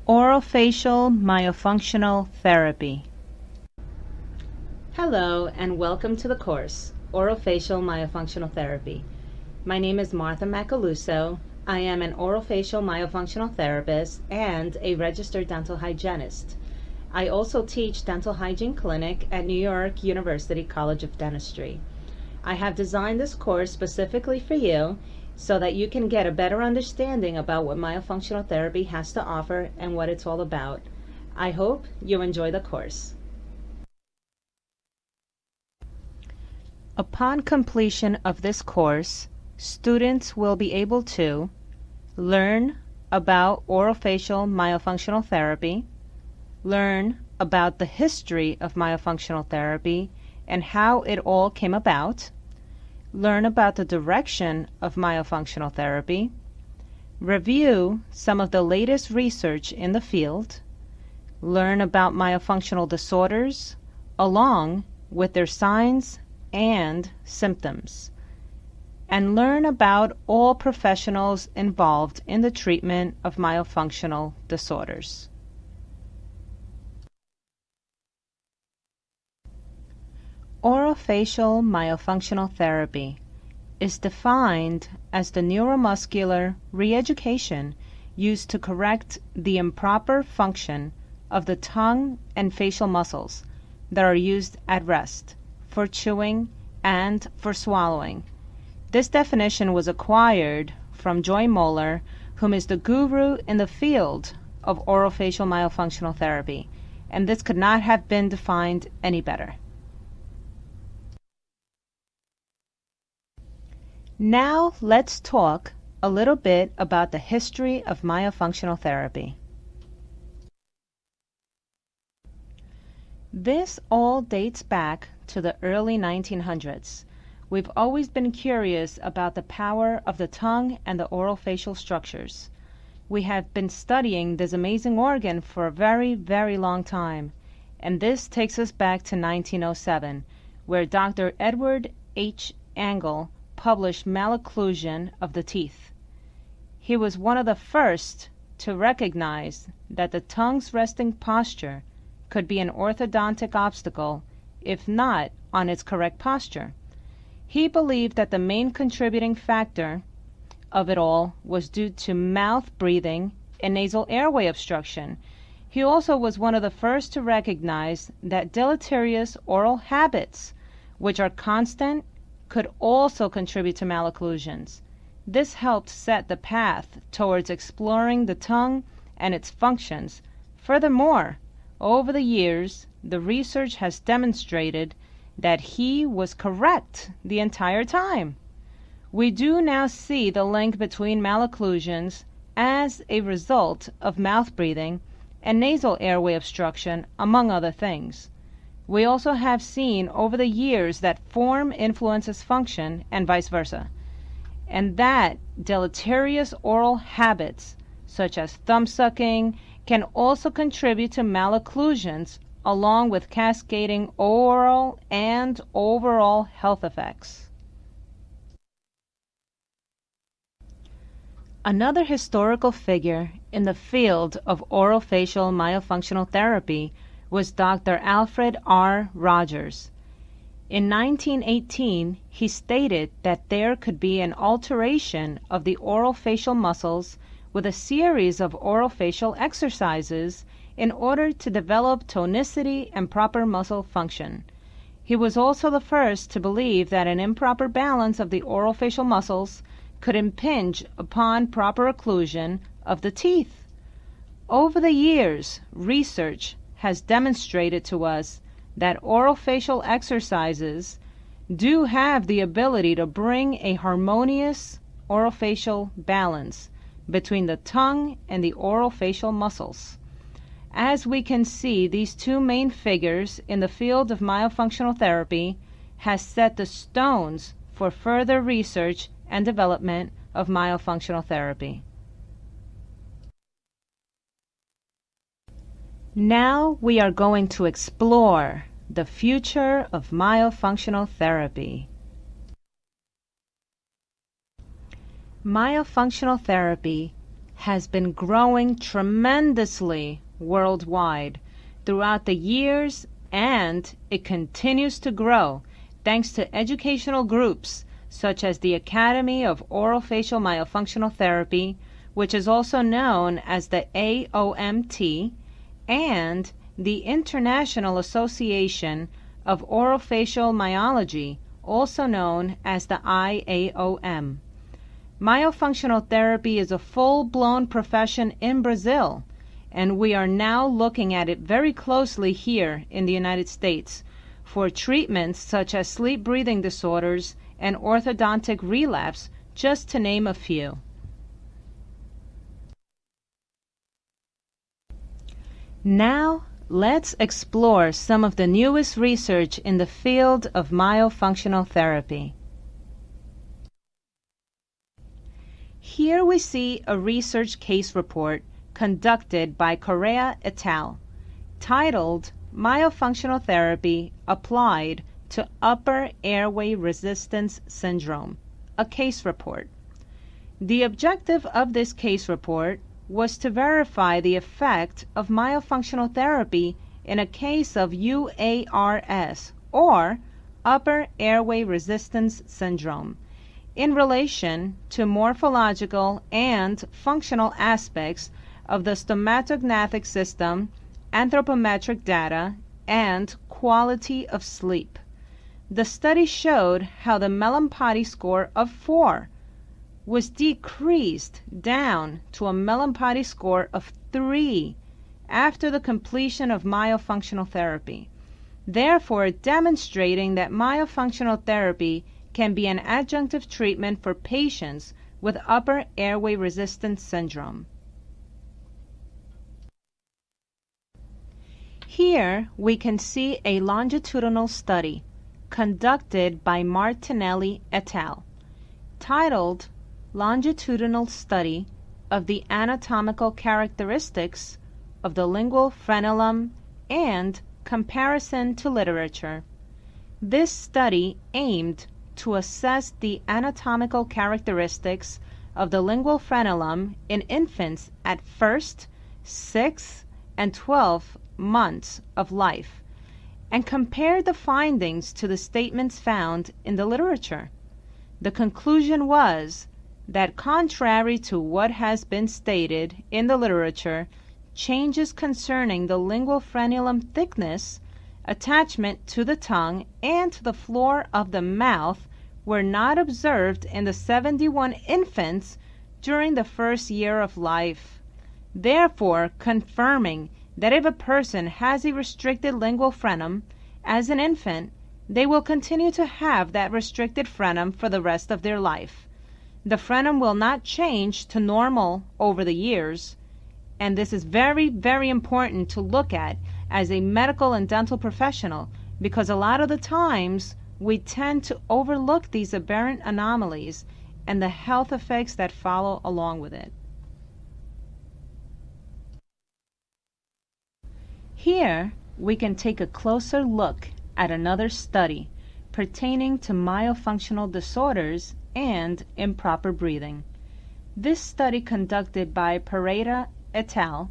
Orofacial Myofunctional Therapy. Hello and welcome to the course, Orofacial Myofunctional Therapy. My name is Martha Macaluso. I am an orofacial myofunctional therapist and a registered dental hygienist. I also teach dental hygiene clinic at New York University College of Dentistry. I have designed this course specifically for you so that you can get a better understanding about what myofunctional therapy has to offer and what it's all about. I hope you enjoy the course. Upon completion of this course, students will be able to learn about orofacial myofunctional therapy, learn about the history of myofunctional therapy and how it all came about, learn about the direction of myofunctional therapy, review some of the latest research in the field, learn about myofunctional disorders along with their signs and symptoms, and learn about all professionals involved in the treatment of myofunctional disorders. Orofacial myofunctional therapy is defined as the neuromuscular re-education used to correct the improper function of the tongue and facial muscles that are used at rest, for chewing, and for swallowing. This definition was acquired from Joy Moeller, whom is the guru in the field of orofacial myofunctional therapy, and this could not have been defined any better. Now let's talk a little bit about the history of myofunctional therapy. This all dates back to the early 1900s. We've always been curious about the power of the tongue and the orofacial structures. We have been studying this amazing organ for a very, very long time, and this takes us back to 1907, where Dr. Edward H. Angle published malocclusion of the teeth. He was one of the first to recognize that the tongue's resting posture could be an orthodontic obstacle if not on its correct posture. He believed that the main contributing factor of it all was due to mouth breathing and nasal airway obstruction. He also was one of the first to recognize that deleterious oral habits, which are constant, could also contribute to malocclusions. This helped set the path towards exploring the tongue and its functions. Furthermore, over the years, the research has demonstrated that he was correct the entire time. We do now see the link between malocclusions as a result of mouth breathing and nasal airway obstruction, among other things. We also have seen over the years that form influences function and vice versa, and that deleterious oral habits, such as thumb sucking, can also contribute to malocclusions along with cascading oral and overall health effects. Another historical figure in the field of orofacial myofunctional therapy was Dr. Alfred R. Rogers. In 1918, he stated that there could be an alteration of the orofacial muscles with a series of orofacial exercises in order to develop tonicity and proper muscle function. He was also the first to believe that an improper balance of the orofacial muscles could impinge upon proper occlusion of the teeth. Over the years, research has demonstrated to us that orofacial exercises do have the ability to bring a harmonious orofacial balance between the tongue and the orofacial muscles. As we can see, these two main figures in the field of myofunctional therapy has set the stones for further research and development of myofunctional therapy. Now we are going to explore the future of myofunctional therapy. Myofunctional therapy has been growing tremendously worldwide throughout the years, and it continues to grow thanks to educational groups such as the Academy of Orofacial Myofunctional Therapy, which is also known as the AOMT, and the International Association of Orofacial Myology, also known as the IAOM. Myofunctional therapy is a full-blown profession in Brazil, and we are now looking at it very closely here in the United States for treatments such as sleep breathing disorders and orthodontic relapse, just to name a few. Now, let's explore some of the newest research in the field of myofunctional therapy. Here we see a research case report conducted by Correa et al., titled Myofunctional Therapy Applied to Upper Airway Resistance Syndrome, a case report. The objective of this case report was to verify the effect of myofunctional therapy in a case of UARS, or Upper Airway Resistance Syndrome, in relation to morphological and functional aspects of the stomatognathing system, anthropometric data, and quality of sleep. The study showed how the Mellon-Potty score of 4 was decreased down to a Mellon-Potty score of 3 after the completion of myofunctional therapy, therefore demonstrating that myofunctional therapy can be an adjunctive treatment for patients with upper airway resistance syndrome. Here we can see a longitudinal study conducted by Martinelli et al., titled Longitudinal Study of the Anatomical Characteristics of the Lingual Frenulum and Comparison to Literature. This study aimed to assess the anatomical characteristics of the lingual frenulum in infants at 1st, 6th, and 12th months of life, and compared the findings to the statements found in the literature. The conclusion was that, contrary to what has been stated in the literature, changes concerning the lingual frenulum thickness, attachment to the tongue, and to the floor of the mouth were not observed in the 71 infants during the first year of life, therefore confirming that if a person has a restricted lingual frenum as an infant, they will continue to have that restricted frenum for the rest of their life. The frenum will not change to normal over the years, and this is very, very important to look at as a medical and dental professional, because a lot of the times we tend to overlook these aberrant anomalies and the health effects that follow along with it. Here we can take a closer look at another study pertaining to myofunctional disorders and improper breathing. This study conducted by Pereira et al.,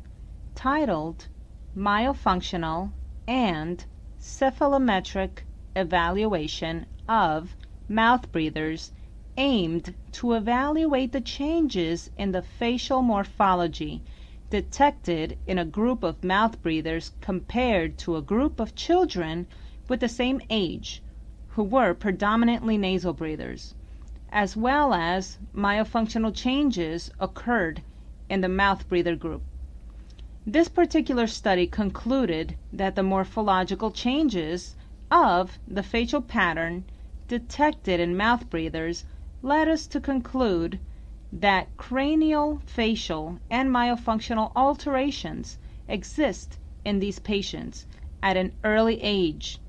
titled Myofunctional and Cephalometric Evaluation of Mouth Breathers, aimed to evaluate the changes in the facial morphology detected in a group of mouth breathers compared to a group of children with the same age who were predominantly nasal breathers, as well as myofunctional changes occurred in the mouth breather group. This particular study concluded that the morphological changes of the facial pattern detected in mouth breathers led us to conclude that cranial, facial, and myofunctional alterations exist in these patients at an early age,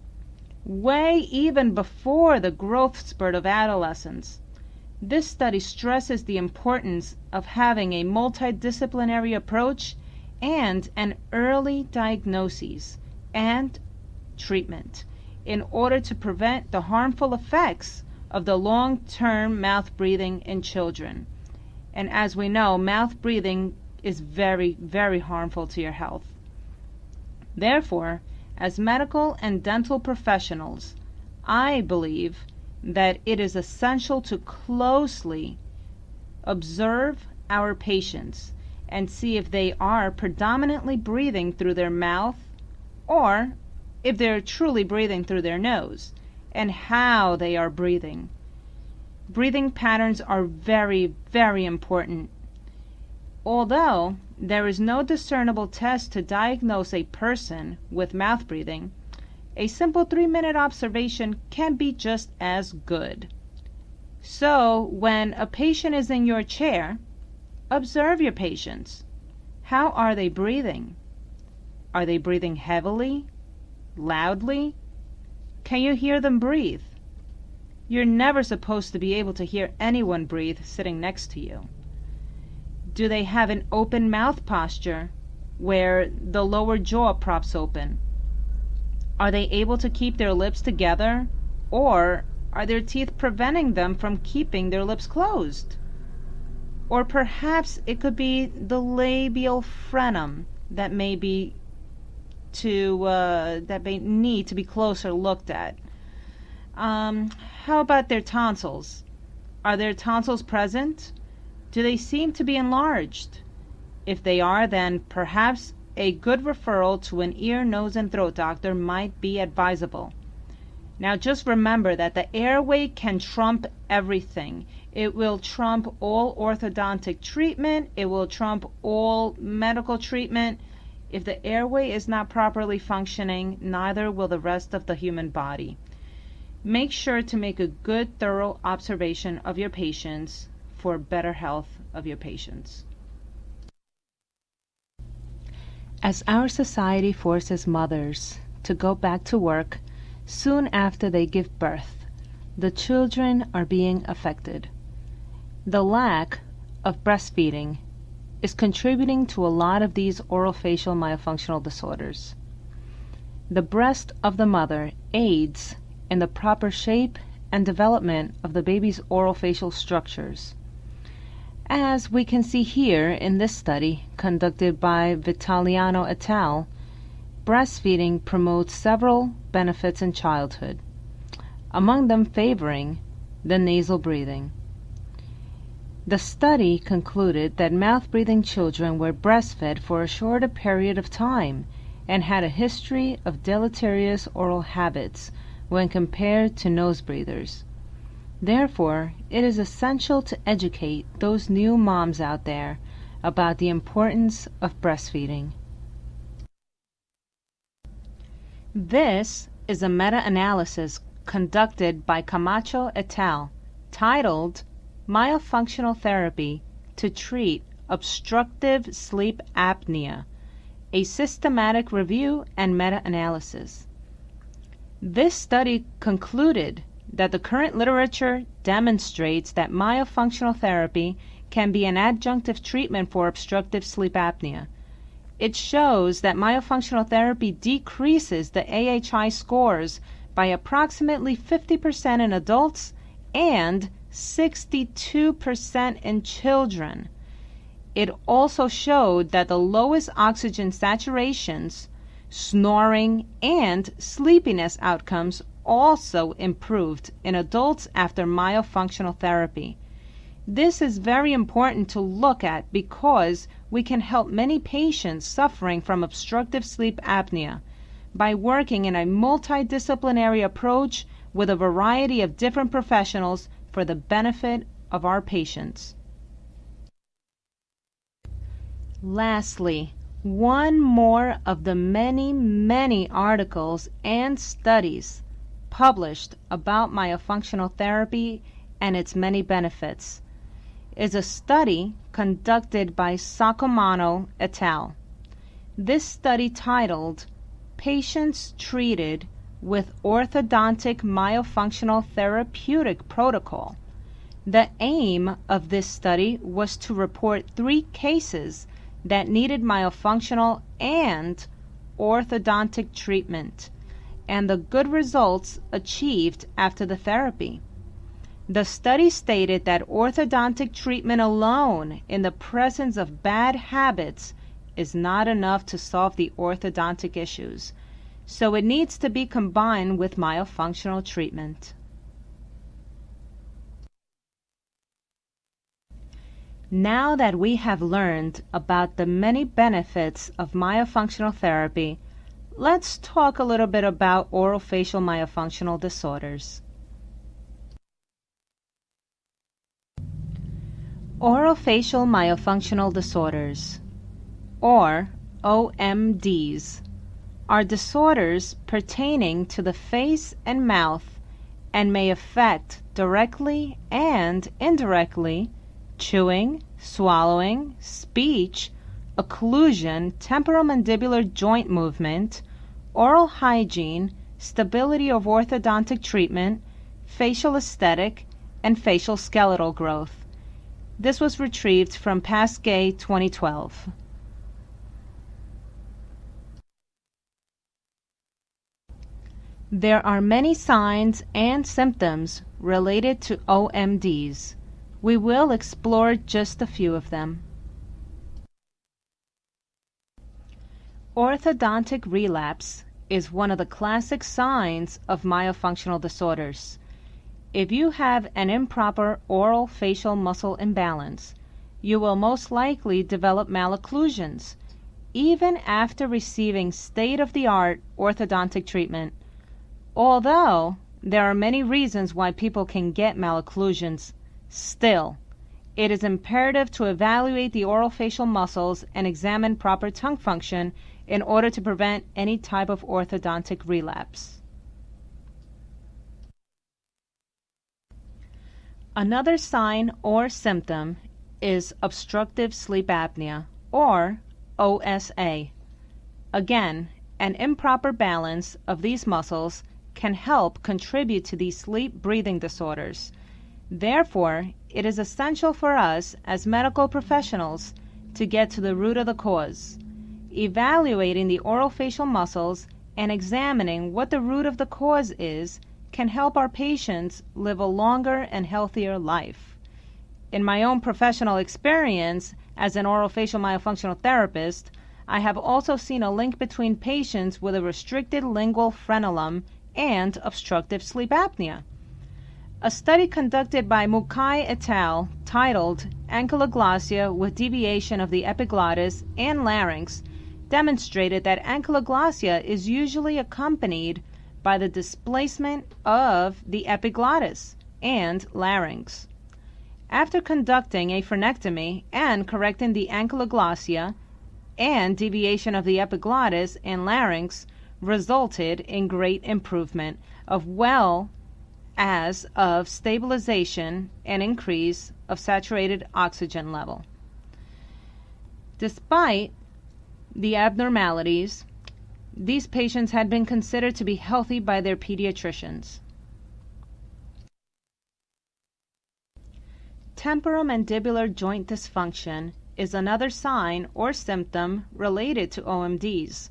way even before the growth spurt of adolescence. This study stresses the importance of having a multidisciplinary approach and an early diagnosis and treatment in order to prevent the harmful effects of the long-term mouth breathing in children. And as we know, mouth breathing is very, very harmful to your health. Therefore, as medical and dental professionals, I believe that it is essential to closely observe our patients and see if they are predominantly breathing through their mouth or if they're truly breathing through their nose, and how they are breathing. Breathing patterns are very, very important. Although there is no discernible test to diagnose a person with mouth breathing, a simple 3-minute observation can be just as good. So, when a patient is in your chair, observe your patients. How are they breathing? Are they breathing heavily? Loudly? Can you hear them breathe? You're never supposed to be able to hear anyone breathe sitting next to you. Do they have an open mouth posture where the lower jaw props open? Are they able to keep their lips together, or are their teeth preventing them from keeping their lips closed? Or perhaps it could be the labial frenum that may need to be closer looked at. How about their tonsils? Are their tonsils present? Do they seem to be enlarged? If they are, then perhaps a good referral to an ear, nose, and throat doctor might be advisable. Now just remember that the airway can trump everything. It will trump all orthodontic treatment. It will trump all medical treatment. If the airway is not properly functioning, neither will the rest of the human body. Make sure to make a good, thorough observation of your patients for better health of your patients. As our society forces mothers to go back to work soon after they give birth, the children are being affected. The lack of breastfeeding is contributing to a lot of these orofacial myofunctional disorders. The breast of the mother aids in the proper shape and development of the baby's orofacial structures. As we can see here in this study conducted by Vitaliano et al., breastfeeding promotes several benefits in childhood, among them favoring the nasal breathing. The study concluded that mouth-breathing children were breastfed for a shorter period of time and had a history of deleterious oral habits when compared to nose breathers. Therefore, it is essential to educate those new moms out there about the importance of breastfeeding. This is a meta-analysis conducted by Camacho et al., titled Myofunctional Therapy to Treat Obstructive Sleep Apnea, a Systematic Review and Meta-Analysis. This study concluded that the current literature demonstrates that myofunctional therapy can be an adjunctive treatment for obstructive sleep apnea. It shows that myofunctional therapy decreases the AHI scores by approximately 50% in adults and 62% in children. It also showed that the lowest oxygen saturations, snoring, and sleepiness outcomes also improved in adults after myofunctional therapy. This is very important to look at because we can help many patients suffering from obstructive sleep apnea by working in a multidisciplinary approach with a variety of different professionals for the benefit of our patients. Lastly, one more of the many, many articles and studies published about myofunctional therapy and its many benefits is a study conducted by Sacomano et al. This study, titled Patients Treated with Orthodontic Myofunctional Therapeutic Protocol. The aim of this study was to report 3 cases that needed myofunctional and orthodontic treatment, and the good results achieved after the therapy. The study stated that orthodontic treatment alone in the presence of bad habits is not enough to solve the orthodontic issues, so it needs to be combined with myofunctional treatment. Now that we have learned about the many benefits of myofunctional therapy, let's talk a little bit about orofacial myofunctional disorders. Orofacial myofunctional disorders, or OMDs, are disorders pertaining to the face and mouth and may affect directly and indirectly chewing, swallowing, speech, occlusion, temporomandibular joint movement, oral hygiene, stability of orthodontic treatment, facial aesthetic, and facial skeletal growth. This was retrieved from Pasquet 2012. There are many signs and symptoms related to OMDs. We will explore just a few of them. Orthodontic relapse is one of the classic signs of myofunctional disorders. If you have an improper oral facial muscle imbalance, you will most likely develop malocclusions, even after receiving state-of-the-art orthodontic treatment. Although there are many reasons why people can get malocclusions, still, it is imperative to evaluate the oral facial muscles and examine proper tongue function in order to prevent any type of orthodontic relapse. Another sign or symptom is obstructive sleep apnea, or OSA. Again, an improper balance of these muscles can help contribute to these sleep-breathing disorders. Therefore, it is essential for us as medical professionals to get to the root of the cause. Evaluating the orofacial muscles and examining what the root of the cause is can help our patients live a longer and healthier life. In my own professional experience as an orofacial myofunctional therapist, I have also seen a link between patients with a restricted lingual frenulum and obstructive sleep apnea. A study conducted by Mukai et al., titled Ankyloglossia with Deviation of the Epiglottis and Larynx, demonstrated that ankyloglossia is usually accompanied by the displacement of the epiglottis and larynx. After conducting a frenectomy and correcting the ankyloglossia, and deviation of the epiglottis and larynx resulted in great improvement of of stabilization and increase of saturated oxygen level. Despite the abnormalities, these patients had been considered to be healthy by their pediatricians. Temporomandibular joint dysfunction is another sign or symptom related to OMDs.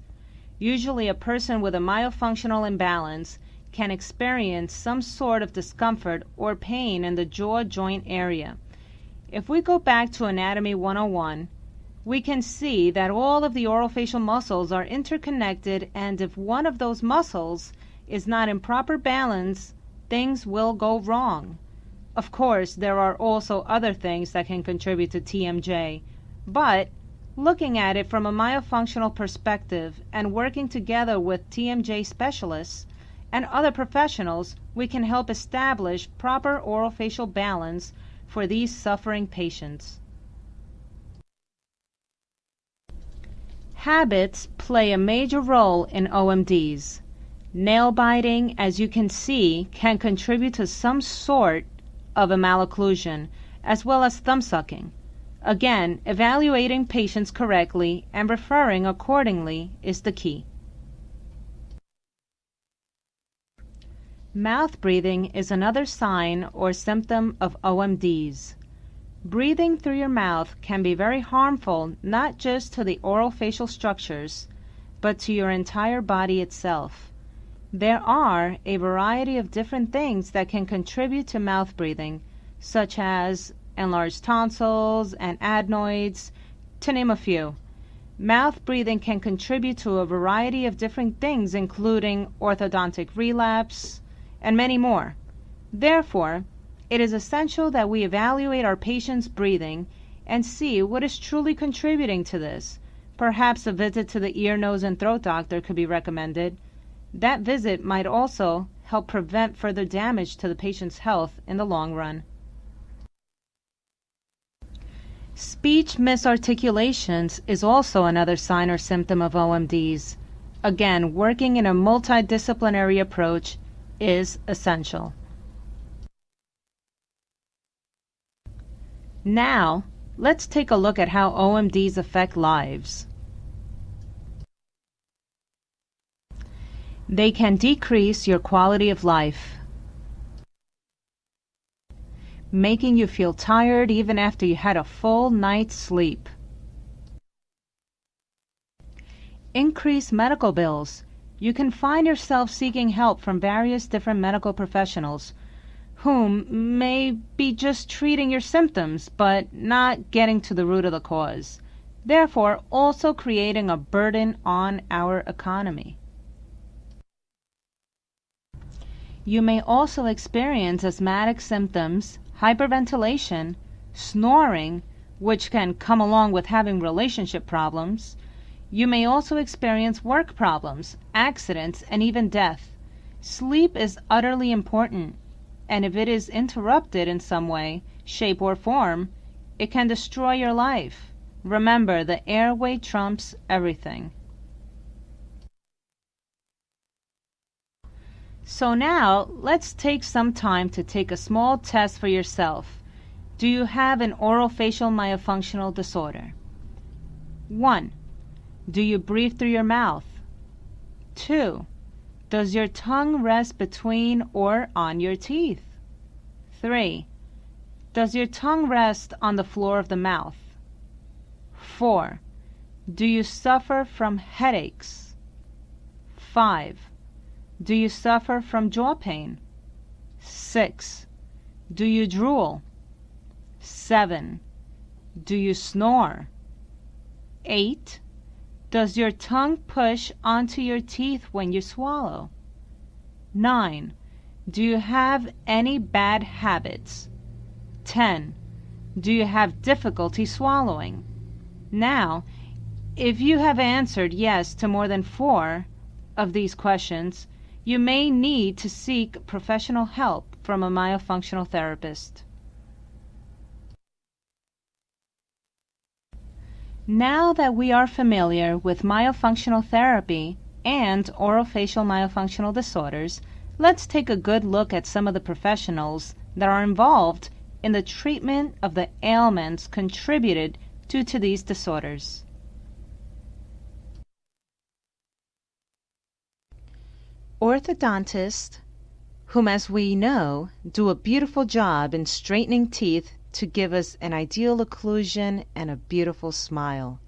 Usually a person with a myofunctional imbalance can experience some sort of discomfort or pain in the jaw joint area. If we go back to Anatomy 101, we can see that all of the orofacial muscles are interconnected, and if one of those muscles is not in proper balance, things will go wrong. Of course, there are also other things that can contribute to TMJ, but looking at it from a myofunctional perspective and working together with TMJ specialists and other professionals, we can help establish proper orofacial balance for these suffering patients. Habits play a major role in OMDs. Nail biting, as you can see, can contribute to some sort of a malocclusion, as well as thumb sucking. Again, evaluating patients correctly and referring accordingly is the key. Mouth breathing is another sign or symptom of OMDs. Breathing through your mouth can be very harmful not just to the orofacial structures, but to your entire body itself. There are a variety of different things that can contribute to mouth breathing, such as enlarged tonsils and adenoids, to name a few. Mouth breathing can contribute to a variety of different things, including orthodontic relapse and many more. Therefore, it is essential that we evaluate our patient's breathing and see what is truly contributing to this. Perhaps a visit to the ear, nose, and throat doctor could be recommended. That visit might also help prevent further damage to the patient's health in the long run. Speech misarticulations is also another sign or symptom of OMDs. Again, working in a multidisciplinary approach is essential. Now, let's take a look at how OMDs affect lives. They can decrease your quality of life, making you feel tired even after you had a full night's sleep. Increase medical bills. You can find yourself seeking help from various different medical professionals whom may be just treating your symptoms but not getting to the root of the cause, therefore also creating a burden on our economy. You may also experience asthmatic symptoms, hyperventilation, snoring, which can come along with having relationship problems. You may also experience work problems, accidents, and even death. Sleep is utterly important, and if it is interrupted in some way, shape, or form, it can destroy your life. Remember, the airway trumps everything. So now, let's take some time to take a small test for yourself. Do you have an orofacial myofunctional disorder? 1. Do you breathe through your mouth? 2. Does your tongue rest between or on your teeth? 3. Does your tongue rest on the floor of the mouth? 4. Do you suffer from headaches? 5. Do you suffer from jaw pain? 6. Do you drool? 7. Do you snore? 8. Does your tongue push onto your teeth when you swallow? 9. Do you have any bad habits? 10. Do you have difficulty swallowing? Now, if you have answered yes to more than 4 of these questions, you may need to seek professional help from a myofunctional therapist. Now that we are familiar with myofunctional therapy and orofacial myofunctional disorders, let's take a good look at some of the professionals that are involved in the treatment of the ailments contributed due to these disorders. Orthodontists, whom, as we know, do a beautiful job in straightening teeth to give us an ideal occlusion and a beautiful smile.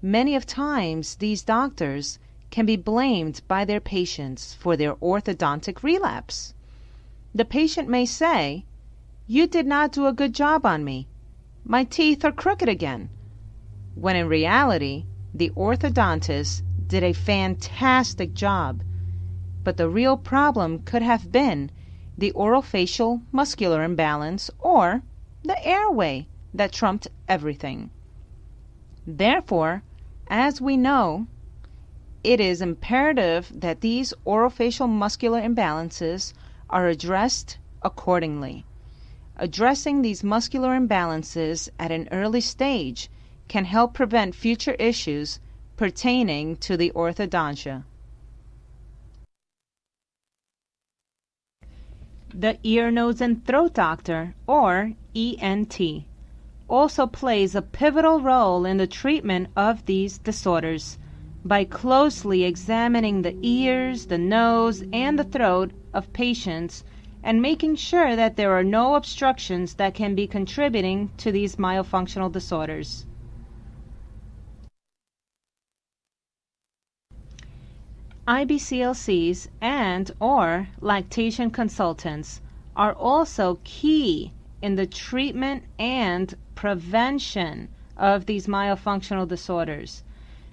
Many of times these doctors can be blamed by their patients for their orthodontic relapse. The patient may say, "You did not do a good job on me. My teeth are crooked again," when in reality the orthodontist did a fantastic job. But the real problem could have been the orofacial muscular imbalance or the airway that trumped everything. Therefore, as we know, it is imperative that these orofacial muscular imbalances are addressed accordingly. Addressing these muscular imbalances at an early stage can help prevent future issues pertaining to the orthodontia. The ear, nose, and throat doctor, or ENT, also plays a pivotal role in the treatment of these disorders by closely examining the ears, the nose, and the throat of patients and making sure that there are no obstructions that can be contributing to these myofunctional disorders. IBCLCs and/or lactation consultants are also key in the treatment and prevention of these myofunctional disorders.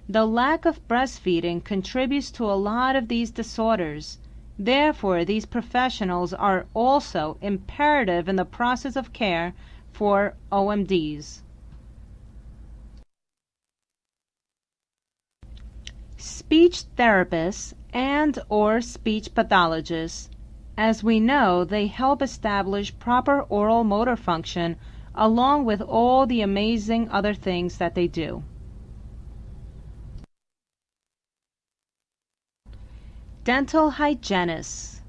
The lack of breastfeeding contributes to a lot of these disorders. Therefore, these professionals are also imperative in the process of care for OMDs. Speech therapists and/or speech pathologists, as we know, they help establish proper oral motor function along with all the amazing other things that they do. Dental hygienists.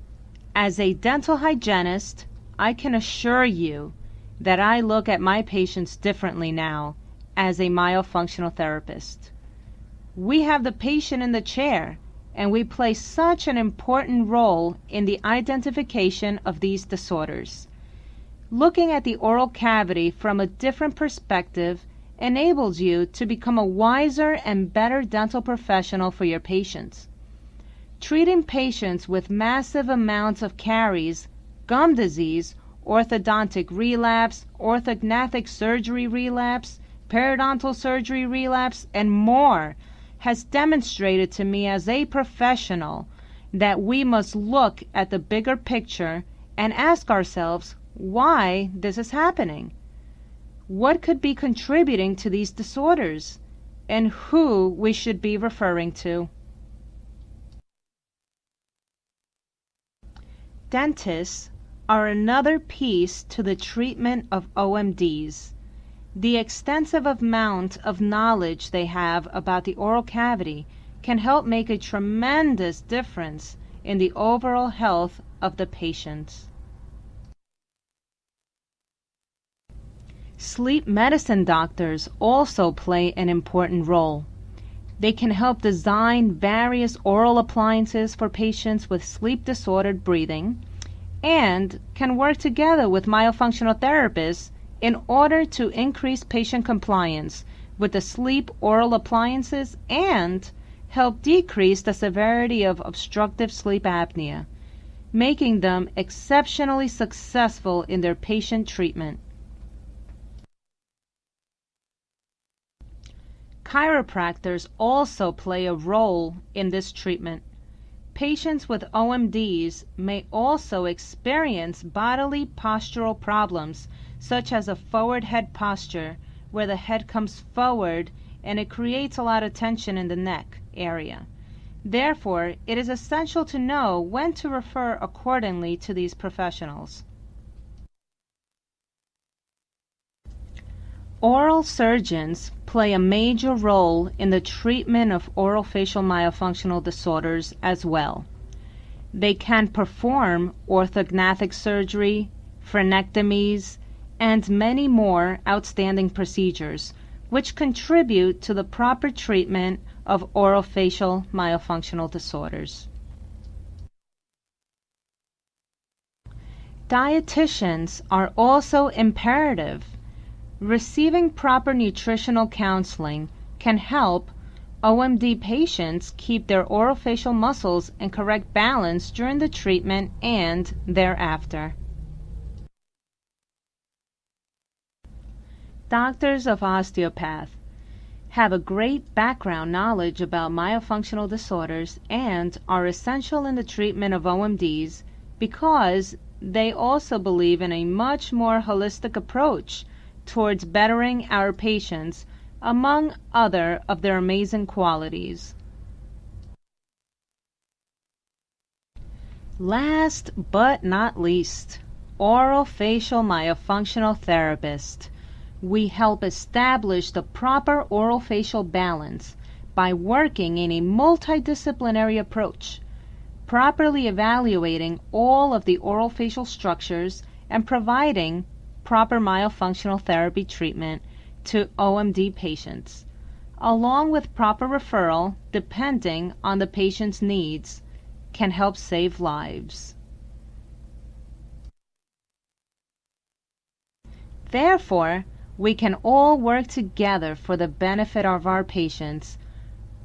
As a dental hygienist, I can assure you that I look at my patients differently now as a myofunctional therapist. We have the patient in the chair, and we play such an important role in the identification of these disorders. Looking at the oral cavity from a different perspective enables you to become a wiser and better dental professional for your patients. Treating patients with massive amounts of caries, gum disease, orthodontic relapse, orthognathic surgery relapse, periodontal surgery relapse, and more has demonstrated to me as a professional that we must look at the bigger picture and ask ourselves why this is happening. What could be contributing to these disorders, and who we should be referring to. Dentists are another piece to the treatment of OMDs. The extensive amount of knowledge they have about the oral cavity can help make a tremendous difference in the overall health of the patient. Sleep medicine doctors also play an important role. They can help design various oral appliances for patients with sleep-disordered breathing and can work together with myofunctional therapists in order to increase patient compliance with the sleep oral appliances and help decrease the severity of obstructive sleep apnea, making them exceptionally successful in their patient treatment. Chiropractors also play a role in this treatment. Patients with OMDs may also experience bodily postural problems, such as a forward head posture, where the head comes forward and it creates a lot of tension in the neck area. Therefore, it is essential to know when to refer accordingly to these professionals. Oral surgeons play a major role in the treatment of orofacial myofunctional disorders as well. They can perform orthognathic surgery, frenectomies, and many more outstanding procedures, which contribute to the proper treatment of orofacial myofunctional disorders. Dietitians are also imperative. Receiving proper nutritional counseling can help OMD patients keep their orofacial muscles in correct balance during the treatment and thereafter. Doctors of osteopath have a great background knowledge about myofunctional disorders and are essential in the treatment of OMDs because they also believe in a much more holistic approach towards bettering our patients, among other of their amazing qualities. Last but not least, orofacial myofunctional therapist. We help establish the proper orofacial balance by working in a multidisciplinary approach, properly evaluating all of the orofacial structures and providing proper myofunctional therapy treatment to OMD patients, along with proper referral, depending on the patient's needs, can help save lives. Therefore, we can all work together for the benefit of our patients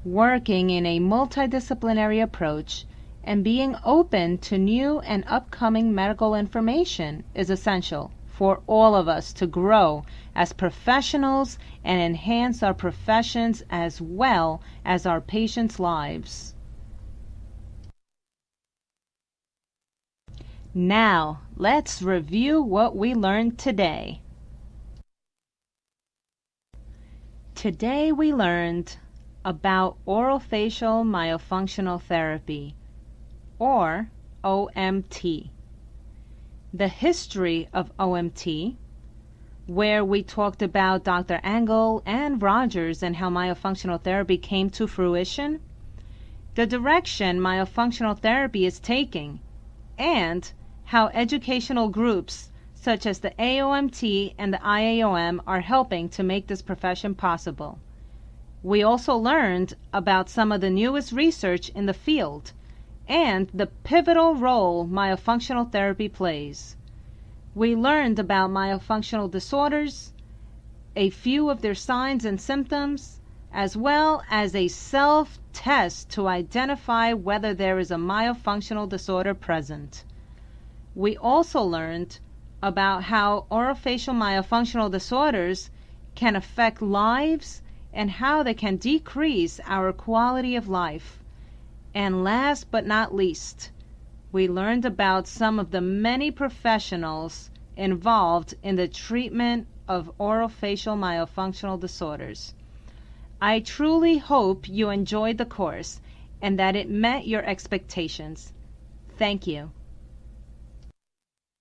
Working in a multidisciplinary approach and being open to new and upcoming medical information is essential for all of us to grow as professionals and enhance our professions as well as our patients' lives. Now, let's review what we learned today. Today we learned about orofacial myofunctional therapy, or OMT, the history of OMT, where we talked about Dr. Engel and Rogers and how myofunctional therapy came to fruition, the direction myofunctional therapy is taking, and how educational groups such as the AOMT and the IAOM are helping to make this profession possible. We also learned about some of the newest research in the field and the pivotal role myofunctional therapy plays. We learned about myofunctional disorders, a few of their signs and symptoms, as well as a self-test to identify whether there is a myofunctional disorder present. We also learned about how orofacial myofunctional disorders can affect lives and how they can decrease our quality of life. And last but not least, we learned about some of the many professionals involved in the treatment of orofacial myofunctional disorders. I truly hope you enjoyed the course and that it met your expectations. Thank you.